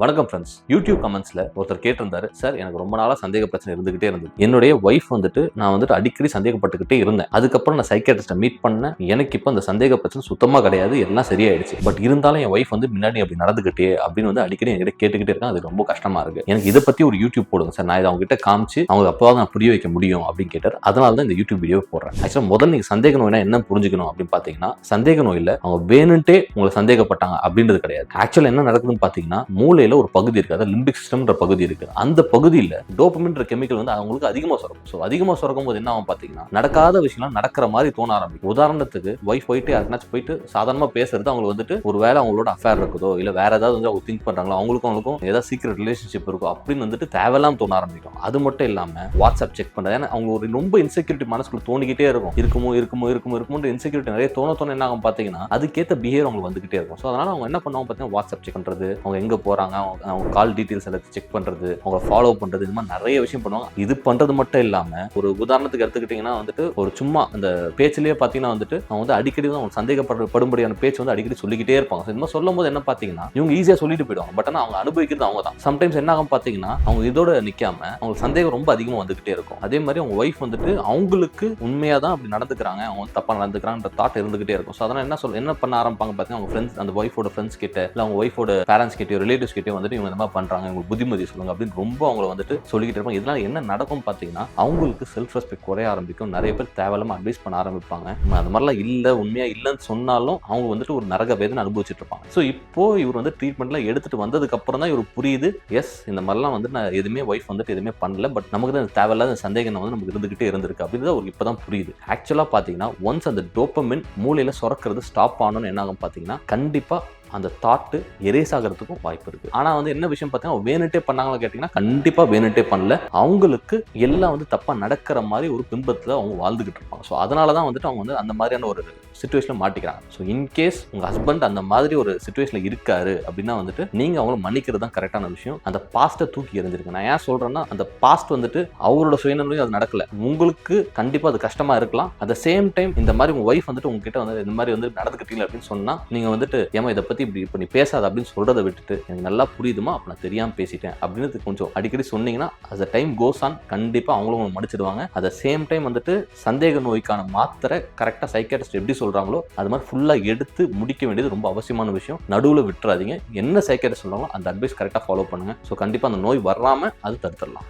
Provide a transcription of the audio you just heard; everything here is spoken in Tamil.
வணக்கம் ஃப்ரெண்ட்ஸ். யூடியூப் கமெண்ட்ஸ்ல ஒருத்தர் கேட்டிருந்தாரு, சார் எனக்கு ரொம்ப நாளா சந்தேக பிரச்சனை இருந்துகிட்டே இருந்தது. என்னுடைய ஒய்ஃப் நான் அடிக்கடி சந்தேகப்பட்டுக்கிட்டே இருந்தேன். அதுக்கப்புறம் நான் சைக்கியாட்ரிஸ்ட்டை மீட் பண்ணேன். எனக்கு இப்போ அந்த சந்தேக பிரச்சனை சுத்தமா கிடையாது, எல்லாம் சரியாயிடுச்சு. பட் இருந்தாலும் என் ஒய்ஃப் முன்னாடி அப்படி நடந்துகிட்டே அப்படின்னு அடிக்கடி என்கிட்ட கேட்டுக்கிட்டே இருக்காங்க. அது ரொம்ப கஷ்டமா இருக்கு. எனக்கு இதை பத்தி ஒரு யூடியூப் போடுங்க சார், நான் இதை அவங்க கிட்ட காமிச்சு அவங்க அப்பாவை நான் புரிய வைக்க முடியும் அப்படின்னு கேட்டார். அதனால தான் இந்த யூடியூப் வீடியோ போடுறேன். ஆக்சுவலா முதல்ல நீங்க சந்தேக நோய்னா என்ன புரிஞ்சுக்கணும் அப்படின்னு பாத்தீங்கன்னா, சந்தேக நோயில அவங்க வேணுன்ட்டே உங்களை சந்தேகப்பட்டாங்க அப்படின்றது கிடையாது. ஆக்சுவலா என்ன நடக்குதுன்னு பாத்தீங்கன்னா, மூளையில ஒரு பகுதி இருக்கு, அதாவது லிம்பிக் சிஸ்டம்ன்ற பகுதி இருக்கு. அந்த பகுதியில் டோபமின்ற கெமிக்கல் அவங்களுக்கு அதிகமாக சுரக்கும். ஸோ அதிகமாக சுரக்கும் போது என்ன ஆகும் பார்த்தீங்கன்னா, நடக்காத விஷயம் நடக்கிற மாதிரி தோண ஆரம்பிக்கும். உதாரணத்துக்கு ஒய்ஃப் போயிட்டு யாருக்குனாச்சும் போயிட்டு சாதாரணமாக பேசுறது அவங்களுக்கு ஒரு வேளை அவங்களோட அஃபேர் இருக்குதோ இல்லை வேற ஏதாவது அவங்க திங்க் பண்றாங்களோ, அவங்களுக்கும் ஏதாவது சீக்கிரம் ரிலேஷன்ஷிப் இருக்கும் அப்படின்னு தேவையெல்லாம் தோண ஆரம்பிக்கும். அது மட்டும் இல்லாம வாட்ஸ்அப் செக் பண்றது, ஏன்னா அவங்க ஒரு ரொம்ப இன்செக்யூரிட்டி மனசுக்குள்ள தோணிக்கிட்டே இருக்கும். இருக்குமோ இன்செக்யூரிட்டி நிறைய தோண என்ன ஆகும் பார்த்தீங்கன்னா, அதுக்கேற்ற பிஹேவியர் அவங்களுக்கு வந்துகிட்டே இருக்கும். ஸோ அதனால அவங்க என்ன பண்ணுவாங்க பார்த்தீங்கன்னா, வாட்ஸ்அப் செக் பண்றது, அவங்க எங்க போறாங்க, அவங்க கால் டீடைல்ஸ் எல்லாத்தையும் செக் பண்றது, அவங்க ஃபாலோ பண்றது, இந்த மாதிரி நிறைய விஷயம் பண்ணுவாங்க. இது பண்றது மட்டும் இல்லாம ஒரு உதாரணத்துக்கு எடுத்துக்கிட்டீங்கன்னா ஒரு சும்மா அந்த பேச்சிலேயே பாத்தீங்கன்னா அவங்க அடிக்கடி அவங்க சந்தேகப்படும்படியான பேச்சு அடிக்கடி சொல்லிக்கிட்டே இருப்பாங்க. இந்த மாதிரி சொல்லும் போது என்ன பாத்தீங்கன்னா, இவங்க ஈஸியா சொல்லிட்டு போயிடுவாங்க. பட் ஆனால் அவங்க அனுபவிக்கிறது அவங்க தான். சம்டைம்ஸ் என்ன ஆகும் பாத்தீங்கன்னா, அவங்க இதோட நிக்காம அவங்களுக்கு சந்தேகம் ரொம்ப அதிகமாக வந்துகிட்டே இருக்கும். அதே மாதிரி அவங்க ஒய்ஃப் அவங்களுக்கு உண்மையா தான் அப்படி நடந்துக்கிறாங்க, அவங்க தப்பா நடந்துக்கிறாங்கன்ற தாட் இருந்துகிட்டே இருக்கும். ஸோ அதனால என்ன பண்ண ஆரம்பிப்பாங்க பார்த்தீங்கன்னா, அவங்க ஃப்ரெண்ட்ஸ், அந்த ஒய்ஃபோட ஃப்ரெண்ட்ஸ் கிட்ட இல்லை அவங்க ஒய்ஃபோட பேரண்ட்ஸ் கிட்டயோ ரிலேட்டிவ்ஸ் கிட்டயோ இவங்க இந்த மாதிரி பண்றாங்க, இவங்க புத்திமதி சொல்லுங்க அப்படின்னு ரொம்ப அவங்களை சொல்லிக்கிட்டு இருப்பாங்க. இதனால என்ன நடக்கும் பார்த்தீங்கன்னா, அவங்களுக்கு செல்ஃப் ரெஸ்பெக்ட் குறைய ஆரம்பிக்கும். நிறைய பேர் தேவையில்லாம அட்வைஸ் பண்ண ஆரம்பிப்பாங்க. அந்த மாதிரிலாம் இல்லை, உண்மையா இல்லைன்னு சொன்னாலும் அவங்க ஒரு நரக வேதனை அனுபவிச்சுட்டு இருப்பாங்க. ஸோ இப்போ இவர் ட்ரீட்மெண்ட்ல எடுத்துட்டு வந்ததுக்கு அப்புறம் தான் இவர் புரியுது, எஸ் இந்த மாதிரிலாம் நான் எதுவுமே ஒய்ஃப் எதுவுமே பண்ணல, பட் நமக்கு தான் தேவையில்லாத சந்தேகம் நமக்கு இருந்துகிட்டே இருந்திருக்கு அப்படின்றது அவருக்கு இப்பதான் புரியுது. ஆக்சுவலா பாத்தீங்கன்னா, ஒன்ஸ் அந்த டோபமின் மூளையில சுரக்கிறது ஸ்டாப் ஆகணும்னு என்ன ஆகும் பாத்தீங்கன்னா, கண்டிப்பா அந்த தாட்டு எரேஸ் ஆகிறதுக்கும் வாய்ப்பு இருக்கு. ஆனா என்ன விஷயம் பார்த்தீங்கன்னா, வேணுட்டே பண்ணாங்களா கேட்டீங்கன்னா, கண்டிப்பா வேணுட்டே பண்ணல. அவங்களுக்கு எல்லாம் தப்பா நடக்கிற மாதிரி ஒரு பிம்பத்துல அவங்க வாழ்ந்துகிட்டு இருப்பாங்க. ஸோ அதனாலதான் அவங்க அந்த மாதிரியான ஒரு சிச்சுவேஷன்ல மாட்டிக்கிறாங்க. ஸோ இன்கேஸ் உங்க ஹஸ்பண்ட் அந்த மாதிரி ஒரு சிச்சுவேஷன்ல இருக்காரு அப்படின்னா நீங்க அவங்கள மன்னிக்கிறது தான் கரெக்டான விஷயம். அந்த பாஸ்ட்டை தூக்கி எறிஞ்சிருக்கு. நான் ஏன் சொல்றேன்னா, அந்த பாஸ்ட் அவரோட சுயநலம் அது நடக்கல. உங்களுக்கு கண்டிப்பா அது கஷ்டமா இருக்கலாம். அட் சேம் டைம் இந்த மாதிரி உங்க ஒய்ஃப் உங்ககிட்ட இந்த மாதிரி நடந்துக்கிட்டீங்க அப்படின்னு சொன்னா, நீங்க ஏமா இதை பத்தி இப்ப நீ பேசாத அப்படின்னு சொல்றதை விட்டுட்டு, எனக்கு நல்லா புரியுதுமா, அப்ப நான் தெரியாம பேசிட்டேன் அப்படின்னு கொஞ்சம் அடிக்கடி சொன்னீங்கன்னா, as டைம் கோஸ் ஆன் கண்டிப்பா அவங்களும் மன்னிச்சிடுவாங்க. அட் சேம் டைம் சந்தேக நோய்க்கான மாத்திரை கரெக்டா சைக்கியாட்ரிஸ்ட் எப்படி சொல்றாங்களோ அது மாதிரி ஃபுல்லா எடுத்து முடிக்க வேண்டியது ரொம்ப அவசியமான விஷயம். நடுவில் விட்டுறாதீங்க. என்ன சைக்கியாட்ரிஸ்ட் சொல்றாங்களோ அந்த அட்வைஸ் கரெக்டா ஃபாலோ பண்ணுங்க. ஸோ கண்டிப்பா அந்த நோய் வராம அது தடுத்துடலாம்.